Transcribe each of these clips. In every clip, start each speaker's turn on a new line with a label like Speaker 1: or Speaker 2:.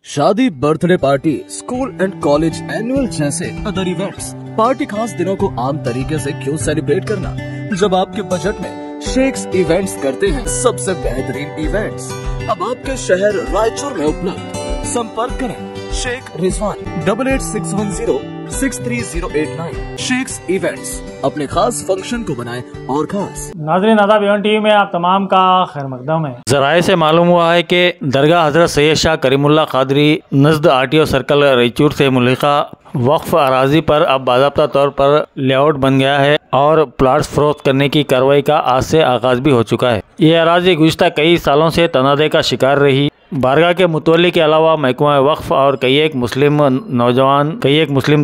Speaker 1: शादी, birthday party, school and college annual जैसे other events, party खास दिनों को आम तरीके से क्यों सेलिब्रेट करना, जब आपके बजट में शेख्स इवेंट्स करते हैं सबसे बेहतरीन इवेंट्स। अब आपके शहर रायचूर में उपलब्ध। संपर्क करें शेख रिजवान 8861063089। शेख्स इवेंट्स, अपने खास फंक्शन को बनाएं और खास।
Speaker 2: नाज़रीन, आदाब। एवन टीवी में आप तमाम का खैर मकदम है।
Speaker 3: ज़राए से मालूम हुआ है कि दरगाह हजरत सैयद शाह करीमुल्लाह कादरी नज़द RTO सर्कल रायचूर से मुल्हिका वक्फ अराजी पर अब बाज़ाब्ता तौर पर लेआउट बन गया है और प्लाट्स फरोख्त करने की कार्रवाई का आज से आगाज़ भी हो चुका है। ये अराजी गुज़िश्ता कई सालों से तनाज़े का शिकार रही। बारगाह के मुतवल्ली के अलावा महकमा वक्फ और कई एक मुस्लिम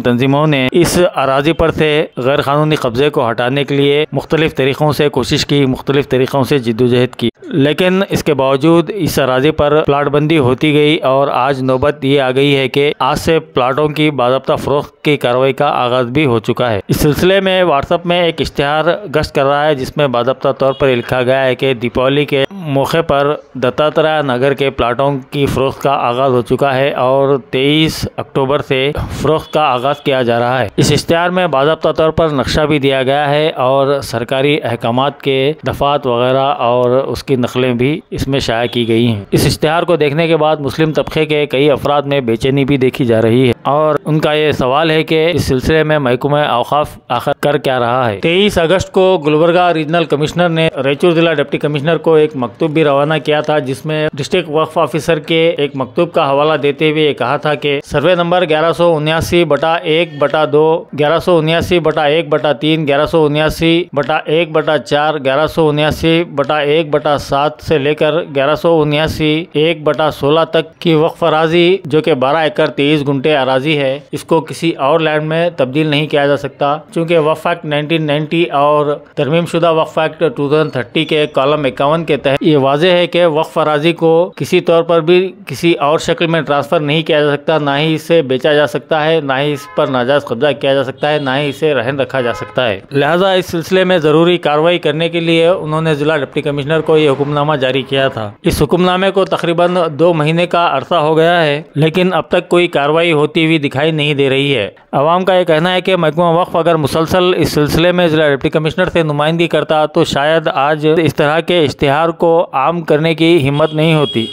Speaker 3: तंजीमों ने इस अराजी पर से गैर कानूनी कब्जे को हटाने के लिए मुख्तलिफ तरीक़ों से कोशिश की, मुख्तलिफ तरीक़ों से जिद्दोजहद की, लेकिन इसके बावजूद इस अराजी पर प्लाटबंदी होती गई और आज नौबत ये आ गई है कि आज से प्लाटों की बाज़ाब्ता फ़रोख्त की कार्रवाई का आगाज़ भी हो चुका है। इस सिलसिले में व्हाट्सएप में एक इश्तिहार गश्त कर रहा है जिसमें बाज़ाब्ता तौर पर लिखा गया है कि दीपावली के मौके पर दत्तात्रेय नगर के प्लाटों की फ़रोख्त का आगाज़ हो चुका है और 23 अक्टूबर से फ़रोख्त का आगाज़ किया जा रहा है। इस इश्तिहार में बाज़ाब्ता तौर पर नक्शा भी दिया गया है और सरकारी अहकामात के दफ़ात वगैरह और उसकी नकलें भी इसमें शाया की गई हैं। इस इश्तिहार को देखने के बाद मुस्लिम तबके के कई अफराद में बेचैनी भी देखी जा रही है और उनका ये सवाल है कि इस सिलसिले में महकमा औक़ाफ़ आखिर कर क्या रहा है। 23 अगस्त को गुलबर्गा रीजनल कमिश्नर ने रायचूर जिला डिप्टी कमिश्नर को एक मकतूब भी रवाना किया था जिसमें डिस्ट्रिक्ट वक्फ ऑफिसर के एक मकतूब का हवाला देते हुए ये कहा था कि सर्वे नंबर 1179/1/2, 1179/1/3, 1179/1/4, 1179/1/7 से लेकर 1179/1/16 तक की वक्फ अराजी जो कि 12 एकड़ 23 गुंटे अराजी है, इसको किसी और लैंड में तब्दील नहीं किया जा सकता क्योंकि वक्फ एक्ट 1990 और तरमीम शुदा वक्फ एक्ट 2030 के कॉलम 51 के तहत ये वाज़ेह है कि वक्फ अराजी को किसी तौर पर भी किसी और शक्ल में ट्रांसफ़र नहीं किया जा सकता, ना ही इसे बेचा जा सकता है, ना ही इस पर नाजायज़ कब्जा किया जा सकता है, ना ही इसे रहन रखा जा सकता है। लिहाजा इस सिलसिले में ज़रूरी कार्रवाई करने के लिए उन्होंने जिला डिप्टी कमिश्नर को ये हुक्मनामा जारी किया था। इस हुक्मनामे को तकरीबन 2 महीने का अरसा हो गया है लेकिन अब तक कोई कार्रवाई होती हुई दिखाई नहीं दे रही है। अवाम का ये कहना है कि महकमा वक्फ अगर मुसलसल इस सिलसिले में जिला डिप्टी कमिश्नर से नुमाइंदगी करता तो शायद आज इस तरह के इश्तिहार को आम करने की हिम्मत नहीं होती।